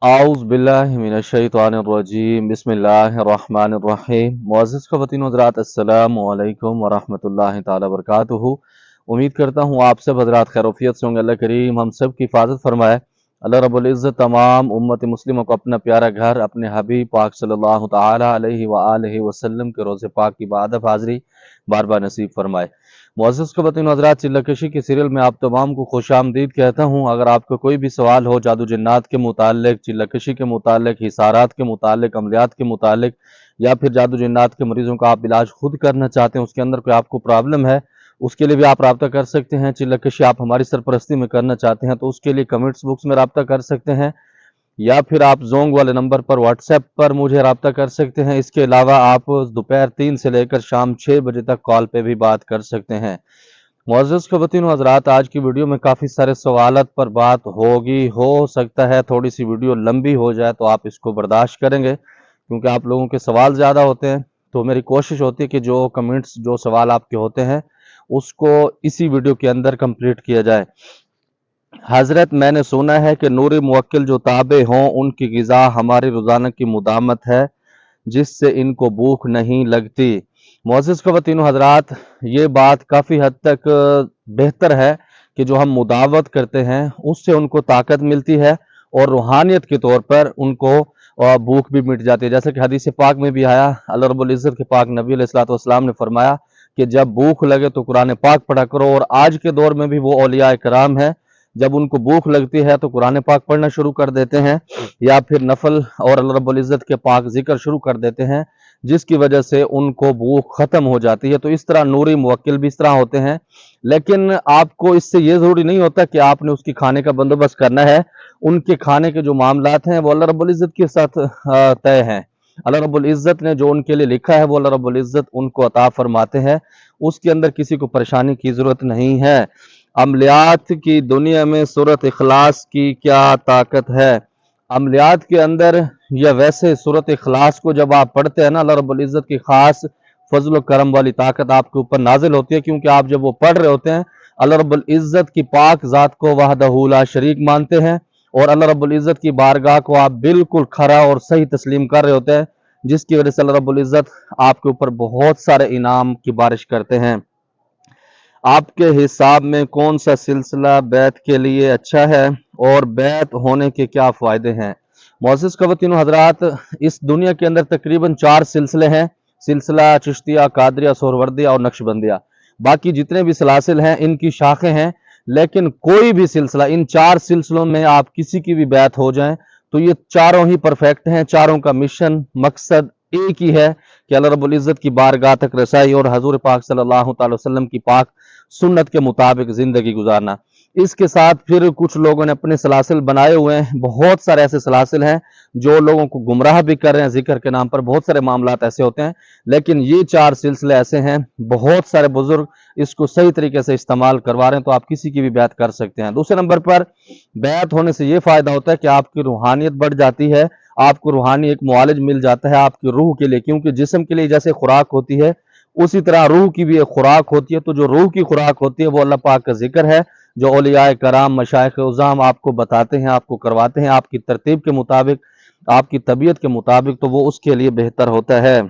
आउज़ बिल्लाहि मिनश्शैतानिर्रजीम बिस्मिल्लाहिर्रहमानिर्रहीम। मुअज़्ज़िज़ ख़वातीन व हज़रात, अस्सलामु अलैकुम व रहमतुल्लाहि तआला व बरकातुहू। उम्मीद करता हूँ आप सब हज़रात खैर-ओ-आफ़ियत से होंगे। अल्लाह करीम हम सब की हिफ़ाज़त फरमाए। अल्लाह रब्बुल इज़्ज़त तमाम उम्मत मुस्लिमों को अपना प्यारा घर, अपने हबीब पाक सल्लल्लाहु तआला अलैहि व आलिहि वसल्लम के रोज़े पाक की बादब हाज़िरी बार बार नसीब फरमाए। मुअज़्ज़िज़ ख़वातीन व हज़रात, चिल्ला-कशी के सीरियल में आप तमाम को खुशामदीद कहता हूँ। अगर आपको कोई भी सवाल हो जादू जिन्नात के मुताल्लिक़, चिल्ला-कशी के मुताल्लिक़, हिसारात के मुताल्लिक़, अमलियात के मुताल्लिक़, या फिर जादू जिन्नात के मरीज़ों का आप इलाज खुद करना चाहते हैं, उसके अंदर कोई आपको प्रॉब्लम है, उसके लिए भी आप राब्ता कर सकते हैं। चिल्ला-कशी आप हमारी सरपरस्ती में करना चाहते हैं तो उसके लिए कमेंट्स बॉक्स में राब्ता कर सकते हैं, या फिर आप ज़ोंग वाले नंबर पर व्हाट्सएप पर मुझे राब्ता कर सकते हैं। इसके अलावा आप दोपहर 3 से लेकर शाम 6 बजे तक कॉल पे भी बात कर सकते हैं। मुअज़्ज़िज़ ख़वातीन व हज़रात, आज की वीडियो में काफ़ी सारे सवालात पर बात होगी। हो सकता है थोड़ी सी वीडियो लंबी हो जाए, तो आप इसको बर्दाश्त करेंगे क्योंकि आप लोगों के सवाल ज़्यादा होते हैं। तो मेरी कोशिश होती है कि जो कमेंट्स, जो सवाल आपके होते हैं, उसको इसी वीडियो के अंदर कंप्लीट किया जाए। हज़रत, मैंने सुना है कि नूरी मुवक्किल जो ताबे हों उनकी ग़िज़ा हमारी रोज़ाना की मुदामत है, जिससे इनको भूख नहीं लगती। मुअज़्ज़िज़ ख़वातीन व हज़रात, ये बात काफ़ी हद तक बेहतर है कि जो हम मुदावत करते हैं उससे उनको ताकत मिलती है और रूहानियत के तौर पर उनको भूख भी मिट जाती है। जैसे कि हदीस पाक में भी आया, अल्लाह रब्बुल इज़्ज़त के पाक नबी अलैहिस्सलातु वस्सलाम ने फरमाया कि जब भूख लगे तो कुरान पाक पढ़ा करो। और आज के दौर में भी वो औलिया कराम है, जब उनको भूख लगती है तो कुरान पाक पढ़ना शुरू कर देते हैं, या फिर नफल और अल्लाह रब्बुल इज़्ज़त के पाक जिक्र शुरू कर देते हैं, जिसकी वजह से उनको भूख खत्म हो जाती है। तो इस तरह नूरी मुवक्किल भी इस तरह होते हैं, लेकिन आपको इससे ये ज़रूरी नहीं होता कि आपने उसकी खाने का बंदोबस्त करना है। उनके खाने के जो मामलात हैं वो अल्लाह रब्बुल इज़्ज़त के साथ तय हैं। अल्लाह रब्बुल इज़्ज़त ने जो उनके लिए लिखा है वो अल्लाह रब्बुल इज़्ज़त उनको अता फरमाते हैं। उसके अंदर किसी को परेशानी की ज़रूरत नहीं है। अमलियात की दुनिया में सूरत इखलास की क्या ताकत है? अमलियात के अंदर, या वैसे सूरत इखलास को जब आप पढ़ते हैं ना, अल्लाह रब्बुल इज़्ज़त की खास फजल व करम वाली ताकत आपके ऊपर नाजिल होती है, क्योंकि आप जब वो पढ़ रहे होते हैं अल्लाह रब्बुल इज़्ज़त की पाक ज़ात को वहदहू ला शरीक मानते हैं, और अल्लाह रब्बुल इज़्ज़त की बारगाह को आप बिल्कुल खरा और सही तस्लीम कर रहे होते हैं, जिसकी वजह से अल्लाह रब्बुल इज़्ज़त आपके ऊपर बहुत सारे इनाम की बारिश करते हैं। आपके हिसाब में कौन सा सिलसिला बैत के लिए अच्छा है और बैत होने के क्या फ़ायदे हैं? मुअज़्ज़िज़ ख़वातीन व हज़रात, इस दुनिया के अंदर तकरीबन 4 सिलसिले हैं। सिलसिला चिश्तिया, कादरिया, सोहरवर्दिया और नक्शबंदिया। बाकी जितने भी सलासिल हैं इनकी शाखें हैं, लेकिन कोई भी सिलसिला, इन 4 सिलसिलों में आप किसी की भी बैत हो जाएं तो ये चारों ही परफेक्ट हैं। चारों का मिशन, मकसद एक ही है कि अल्लाह रब्बुल इज़्ज़त की बारगाह तक रसाई और हज़ूर पाक सल्लल्लाहु अलैहि वसल्लम की पाक सुन्नत के मुताबिक ज़िंदगी गुजारना। इसके साथ फिर कुछ लोगों ने अपने सलासिल बनाए हुए हैं। बहुत सारे ऐसे सलासिल हैं जो लोगों को गुमराह भी कर रहे हैं ज़िक्र के नाम पर। बहुत सारे मामलात ऐसे होते हैं, लेकिन ये 4 सिलसिले ऐसे हैं, बहुत सारे बुजुर्ग इसको सही तरीके से इस्तेमाल करवा रहे हैं, तो आप किसी की भी बैत कर सकते हैं। दूसरे नंबर पर, बैत होने से ये फ़ायदा होता है कि आपकी रूहानियत बढ़ जाती है, आपको रूहानी एक मुआलिज मिल जाता है आपकी रूह के लिए, क्योंकि जिस्म के लिए जैसे खुराक होती है उसी तरह रूह की भी एक खुराक होती है। तो जो रूह की खुराक होती है वो अल्लाह पाक का जिक्र है, जो औलिया कराम, मशाइख उज़्ज़ाम आपको बताते हैं, आपको करवाते हैं आपकी तरतीब के मुताबिक, आपकी तबीयत के मुताबिक, तो वो उसके लिए बेहतर होता है।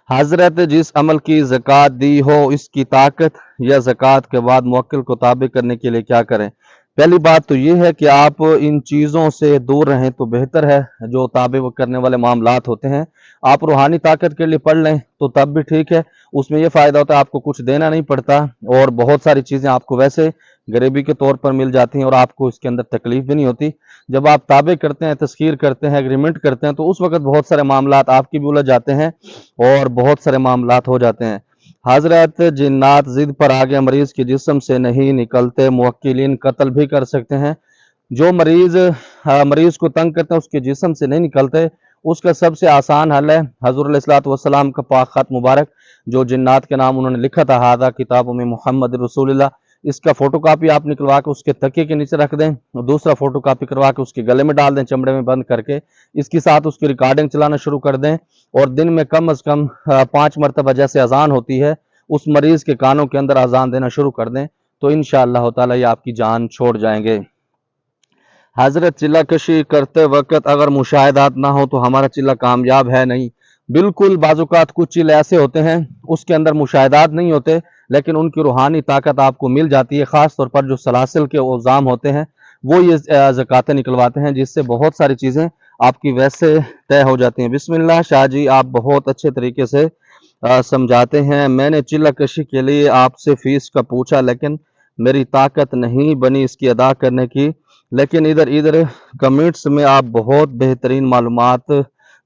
हज़रत, जिस अमल की ज़कात दी हो इसकी ताकत, या ज़कात के बाद मुवक्किल को ताबे करने के लिए क्या करें? पहली बात तो ये है कि आप इन चीज़ों से दूर रहें तो बेहतर है, जो ताबे करने वाले मामलात होते हैं। आप रूहानी ताकत के लिए पढ़ लें तो तब भी ठीक है, उसमें ये फ़ायदा होता है आपको कुछ देना नहीं पड़ता, और बहुत सारी चीज़ें आपको वैसे गरीबी के तौर पर मिल जाती हैं और आपको इसके अंदर तकलीफ भी नहीं होती। जब आप ताबे करते हैं, तस्खीर करते हैं, एग्रीमेंट करते हैं, तो उस वक़्त बहुत सारे मामलात आपकी भी उलझ जाते हैं और बहुत सारे मामलात हो जाते हैं। हज़रत, जिन्नात ज़िद पर आ गए, मरीज़ के जिस्म से नहीं निकलते, मुवक्किलीन कत्ल भी कर सकते हैं। जो मरीज़ को तंग करते हैं उसके जिस्म से नहीं निकलते, उसका सबसे आसान हल है हज़ूर अलैहिस्सलातु वस्सलाम का पाक ख़त मुबारक, जो जिन्नात के नाम उन्होंने लिखा था, हादा किताब में मोहम्मद रसूलुल्लाह। इसका फोटोकॉपी आप निकलवा के उसके तकिए के नीचे रख दें, और दूसरा फोटोकॉपी करवा के उसके गले में डाल दें, चमड़े में बंद करके। इसके साथ उसकी रिकॉर्डिंग चलाना शुरू कर दें, और दिन में कम अज़ कम 5 मरतबा जैसे अजान होती है उस मरीज़ के कानों के अंदर अजान देना शुरू कर दें, तो इंशाअल्लाह ताला ये आपकी जान छोड़ जाएंगे। हजरत चिल्ला कशी करते वक्त अगर मुशाहिदात ना हो तो हमारा चिल्ला कामयाब है नहीं। बिल्कुल बाजुकात कुछ चिल्ले ऐसे होते हैं उसके अंदर मुशाहिदात नहीं होते लेकिन उनकी रूहानी ताकत आपको मिल जाती है। ख़ास तौर पर जो सलासिल के औज़ाम होते हैं वो ये ज़कातें निकलवाते हैं जिससे बहुत सारी चीज़ें आपकी वैसे तय हो जाती हैं। बिस्मिल्लाह शाह जी, आप बहुत अच्छे तरीके से समझाते हैं। मैंने चिल्ला कशी के लिए आपसे फ़ीस का पूछा लेकिन मेरी ताकत नहीं बनी इसकी अदा करने की। लेकिन इधर इधर कमेंट्स में आप बहुत बेहतरीन मालूमात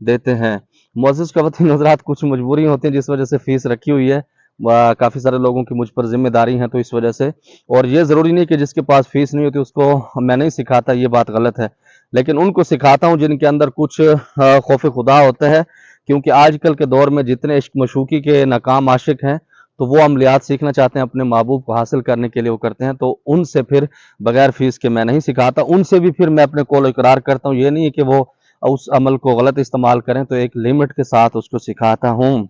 देते हैं। मुअज़्ज़िज़ ख़वातीन हज़रात, कुछ मजबूरी होती है जिस वजह से फ़ीस रखी हुई है। काफ़ी सारे लोगों की मुझ पर ज़िम्मेदारी है तो इस वजह से, और ये ज़रूरी नहीं कि जिसके पास फ़ीस नहीं होती उसको मैं नहीं सिखाता, ये बात गलत है। लेकिन उनको सिखाता हूँ जिनके अंदर कुछ खौफ खुदा होता है, क्योंकि आजकल के दौर में जितने इश्क मशूकी के नाकाम आशिक हैं तो वो अमलियात सीखना चाहते हैं अपने महबूब को हासिल करने के लिए वो करते हैं, तो उनसे फिर बगैर फीस के मैं नहीं सिखाता। उनसे भी फिर मैं अपने कौल इकरार करता हूँ, ये नहीं है कि वो उस अमल को गलत इस्तेमाल करें, तो एक लिमिट के साथ उसको सिखाता हूँ।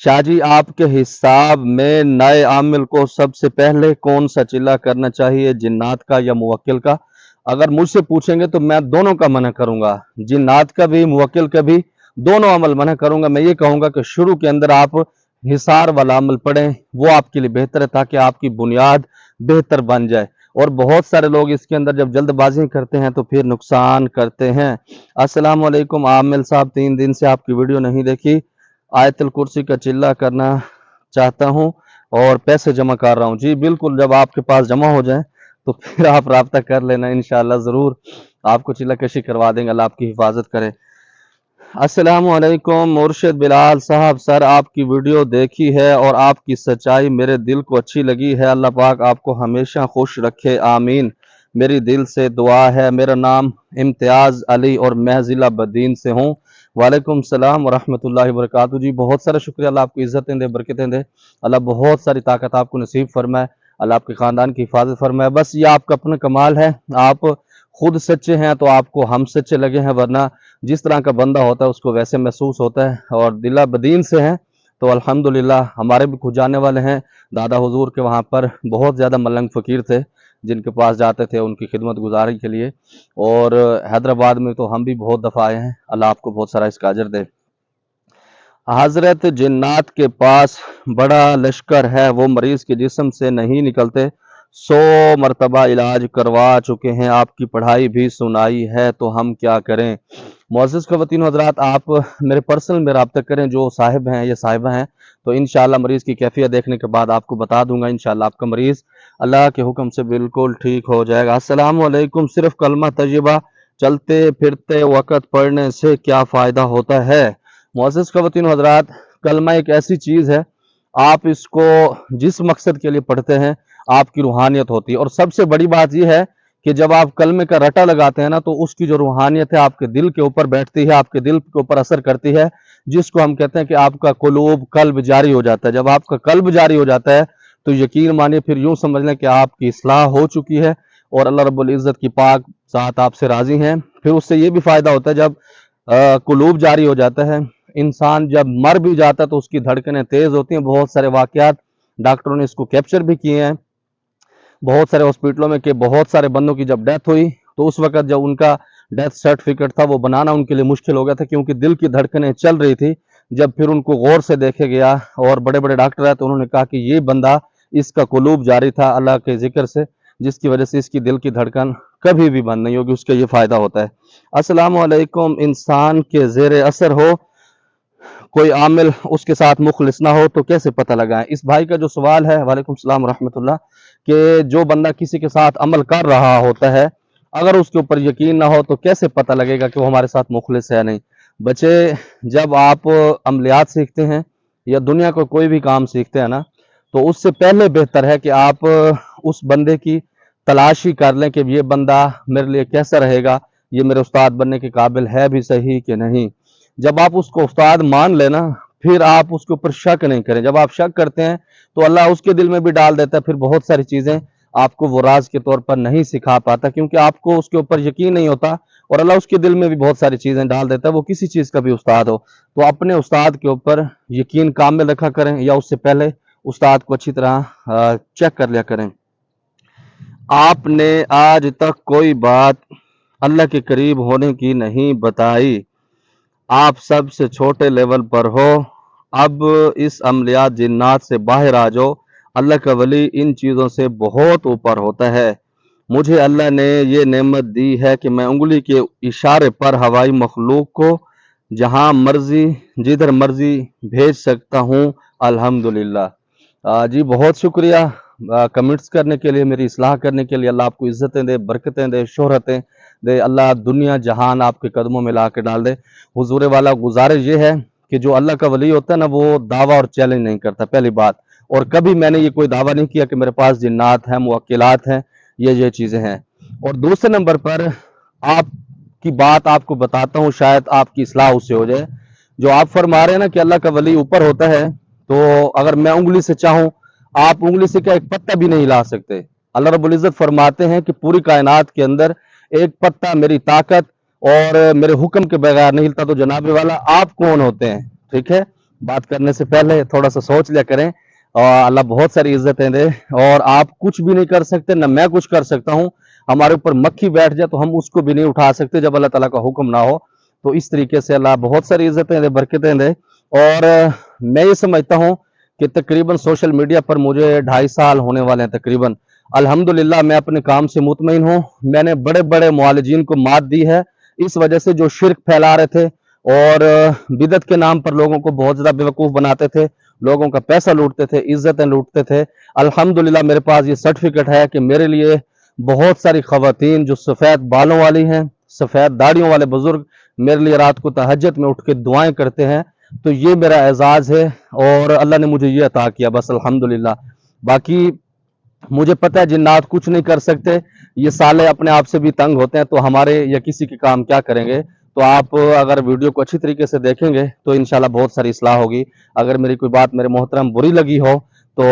शाह जी, आपके हिसाब में नए आमिल को सबसे पहले कौन सा चिल्ला करना चाहिए, जिन्नात का या मुवक्किल का? अगर मुझसे पूछेंगे तो मैं दोनों का मना करूंगा, जिन्नात का भी मुवक्किल का भी, दोनों अमल मना करूंगा। मैं ये कहूंगा कि शुरू के अंदर आप हिसार वाला अमल पढ़ें, वो आपके लिए बेहतर है ताकि आपकी बुनियाद बेहतर बन जाए। और बहुत सारे लोग इसके अंदर जब जल्दबाजी करते हैं तो फिर नुकसान करते हैं। अस्सलाम वालेकुम आमिल साहब, 3 दिन से आपकी वीडियो नहीं देखी, आयतल कुर्सी का चिल्ला करना चाहता हूँ और पैसे जमा कर रहा हूँ। जी बिल्कुल, जब आपके पास जमा हो जाए तो फिर आप राब्ता कर लेना, इंशाअल्लाह ज़रूर आपको चिल्ला कशी करवा देंगे। अल्लाह आपकी हिफाजत करे। अस्सलामुअलैकुम मुर्शिद बिलाल साहब, सर आपकी वीडियो देखी है और आपकी सच्चाई मेरे दिल को अच्छी लगी है। अल्लाह पाक आपको हमेशा खुश रखे, आमीन। मेरी दिल से दुआ है। मेरा नाम इम्तियाज़ अली और मैं ज़िला बदीन से हूँ। वालेकुम सलाम व रहमतुल्लाहि व बरकातुहू। जी बहुत सारा शुक्रिया, अल्लाह आपको इज़्ज़तें दे, बरकतें दे, अल्लाह बहुत सारी ताकत आपको नसीब फरमाए, अल्लाह आपके ख़ानदान की हिफाजत फरमाए। बस ये आपका अपना कमाल है, आप खुद सच्चे हैं तो आपको हम सच्चे लगे हैं, वरना जिस तरह का बंदा होता है उसको वैसे महसूस होता है। और दिला बदीन से हैं तो अल्हम्दुलिल्लाह, हमारे भी कुछ जाने वाले हैं दादा हुजूर के वहाँ पर बहुत ज़्यादा मलंग फ़कीर थे जिनके पास जाते थे उनकी खिदमत गुजारी के लिए, और हैदराबाद में तो हम भी बहुत दफ़ा आए हैं। अल्लाह आपको बहुत सारा इसका अजर दे। हजरत जिन्नात के पास बड़ा लश्कर है, वो मरीज के जिस्म से नहीं निकलते, 100 मरतबा इलाज करवा चुके हैं, आपकी पढ़ाई भी सुनाई है, तो हम क्या करें? मुअज़्ज़िज़ ख़वातीन हज़रात, आप मेरे पर्सनल में रब्ता करें, जो साहिब हैं या साहिबा हैं, तो इंशाअल्लाह मरीज़ की कैफियत देखने के बाद आपको बता दूंगा। इंशाअल्लाह आपका मरीज़ अल्लाह के हुक्म से बिल्कुल ठीक हो जाएगा। अस्सलाम वालेकुम, सिर्फ कलमा तय्यबा चलते फिरते वक़्त पढ़ने से क्या फ़ायदा होता है? मुअज़्ज़िज़ ख़वातीन हज़रात, कलमा एक ऐसी चीज़ है, आप इसको जिस मकसद के लिए पढ़ते हैं आपकी रूहानियत होती है। और सबसे बड़ी बात यह है कि जब आप कलमे का रटा लगाते हैं ना, तो उसकी जो रूहानियत है आपके दिल के ऊपर बैठती है, आपके दिल के ऊपर असर करती है, जिसको हम कहते हैं कि आपका कुलूब कल्ब जारी हो जाता है। जब आपका कल्ब जारी हो जाता है तो यकीन मानिए फिर यूं समझ लें कि आपकी इस्लाह हो चुकी है और अल्लाह रब्बुल इज़्ज़त की पाक ज़ात आपसे राज़ी हैं। फिर उससे ये भी फ़ायदा होता है, जब कुलूब जारी हो जाता है, इंसान जब मर भी जाता है तो उसकी धड़कनें तेज़ होती हैं। बहुत सारे वाक़यात डॉक्टरों ने इसको कैप्चर भी किए हैं बहुत सारे हॉस्पिटलों में, कि बहुत सारे बंदों की जब डेथ हुई तो उस वक़्त जब उनका डेथ सर्टिफिकेट था वो बनाना उनके लिए मुश्किल हो गया था, क्योंकि दिल की धड़कनें चल रही थी। जब फिर उनको गौर से देखे गया और बड़े-बड़े डॉक्टर आए तो उन्होंने कहा कि ये बंदा, इसका कुलूब जारी था अल्लाह के ज़िक्र से, जिसकी वजह से इसकी दिल की धड़कन कभी भी बंद नहीं होगी, उसका ये फ़ायदा होता है। अस्सलाम वालेकुम, इंसान के ज़ेर असर हो कोई आमिल, उसके साथ मुखलिस ना हो तो कैसे पता लगाएं? इस भाई का जो सवाल है, वालेकुम सलाम रहमतुल्लाह, कि जो बंदा किसी के साथ अमल कर रहा होता है, अगर उसके ऊपर यकीन ना हो तो कैसे पता लगेगा कि वो हमारे साथ मुखलिस है या नहीं? बच्चे, जब आप अमलियात सीखते हैं या दुनिया को कोई भी काम सीखते हैं ना, तो उससे पहले बेहतर है कि आप उस बंदे की तलाशी कर लें कि ये बंदा मेरे लिए कैसा रहेगा, ये मेरे उस्ताद बनने के काबिल है भी सही कि नहीं। जब आप उसको उस्ताद मान लेना, फिर आप उसके ऊपर शक नहीं करें। जब आप शक करते हैं तो अल्लाह उसके दिल में भी डाल देता है, फिर बहुत सारी चीज़ें आपको वो राज के तौर पर नहीं सिखा पाता, क्योंकि आपको उसके ऊपर यकीन नहीं होता, और अल्लाह उसके दिल में भी बहुत सारी चीज़ें डाल देता है, वो किसी चीज़ का भी उस्ताद हो। तो अपने उस्ताद के ऊपर यकीन कामिल रखा करें, या उससे पहले उस्ताद को अच्छी तरह चेक कर लिया करें। आपने आज तक कोई बात अल्लाह के करीब होने की नहीं बताई। आप सबसे छोटे लेवल पर हो। अब इस अमलियात जिन्नात से बाहर आ जाओ। अल्लाह का वली इन चीज़ों से बहुत ऊपर होता है। मुझे अल्लाह ने ये नेमत दी है कि मैं उंगली के इशारे पर हवाई मखलूक को जहां मर्जी जिधर मर्जी भेज सकता हूं। अल्हम्दुलिल्लाह। जी बहुत शुक्रिया कमेंट्स करने के लिए, मेरी इस्लाह करने के लिए। अल्लाह आपको इज्जतें दे, बरकतें दे, शोहरतें दे। अल्लाह दुनिया जहान आपके कदमों में ला के डाल दे। हुजूर वाला गुजारिश ये है कि जो अल्लाह का वली होता है ना, वो दावा और चैलेंज नहीं करता, पहली बात। और कभी मैंने ये कोई दावा नहीं किया कि मेरे पास जिन्नात हैं, मुवक्किलात हैं, ये चीज़ें हैं। और दूसरे नंबर पर आपकी बात आपको बताता हूँ, शायद आपकी इस्लाह उससे हो जाए। जो आप फरमा रहे हैं ना कि अल्लाह का वली ऊपर होता है, तो अगर मैं उंगली से चाहूं, आप उंगली से क्या एक पत्ता भी नहीं हिला सकते। अल्लाह रब्बुल इज्जत फरमाते हैं कि पूरी कायनात के अंदर एक पत्ता मेरी ताकत और मेरे हुक्म के बगैर नहीं हिलता। तो जनाबे वाला आप कौन होते हैं? ठीक है, बात करने से पहले थोड़ा सा सोच लिया करें। और अल्लाह बहुत सारी इज्जतें दे। और आप कुछ भी नहीं कर सकते, ना मैं कुछ कर सकता हूँ। हमारे ऊपर मक्खी बैठ जाए तो हम उसको भी नहीं उठा सकते जब अल्लाह ताला का हुक्म ना हो। तो इस तरीके से अल्लाह बहुत सारी इज्जतें दे, बरकतें दे। और मैं ये समझता हूँ कि तकरीबन सोशल मीडिया पर मुझे 2.5 साल होने वाले हैं तकरीबन। अल्हम्दुलिल्लाह मैं अपने काम से मुतमईन हूँ। मैंने बड़े बड़े मुआलिजीन को मात दी है इस वजह से, जो शिरक फैला रहे थे और बिदत के नाम पर लोगों को बहुत ज्यादा बेवकूफ बनाते थे, लोगों का पैसा लूटते थे, इज्जतें लूटते थे। अल्हम्दुलिल्लाह मेरे पास ये सर्टिफिकेट है कि मेरे लिए बहुत सारी खवातीन जो सफ़ेद बालों वाली हैं, सफ़ेद दाढ़ियों वाले बुजुर्ग मेरे लिए रात को तहज्जुद में उठ के दुआएं करते हैं। तो ये मेरा एजाज है और अल्लाह ने मुझे ये अता किया, बस अल्हम्दुलिल्लाह। बाकी मुझे पता है जिन्नात कुछ नहीं कर सकते, ये साले अपने आप से भी तंग होते हैं, तो हमारे या किसी के काम क्या करेंगे। तो आप अगर वीडियो को अच्छी तरीके से देखेंगे तो इंशाल्लाह बहुत सारी इस्लाह होगी। अगर मेरी कोई बात मेरे मोहतरम बुरी लगी हो तो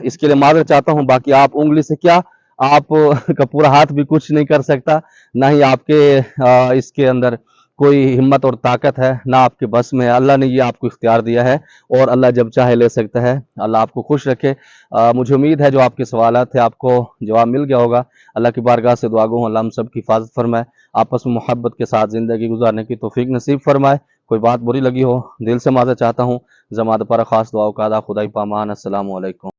इसके लिए माजरत चाहता हूँ। बाकी आप उंगली से क्या, आप का पूरा हाथ भी कुछ नहीं कर सकता, ना ही आपके इसके अंदर कोई हिम्मत और ताकत है, ना आपके बस में है। अल्लाह ने ये आपको इख्तियार दिया है और अल्लाह जब चाहे ले सकता है। अल्लाह आपको खुश रखे। मुझे उम्मीद है जो आपके सवालात थे आपको जवाब मिल गया होगा। अल्लाह की बारगाह से दुआ गो अल्लाह हम सब की हिफाजत फरमाए, आपस में मोहब्बत के साथ ज़िंदगी गुजारने की तौफीक नसीब फरमाए। कोई बात बुरी लगी हो दिल से माज़रत चाहता हूँ। जमात पर ख़ास दुआ का खुदाई पामान। अस्सलामु अलैकुम।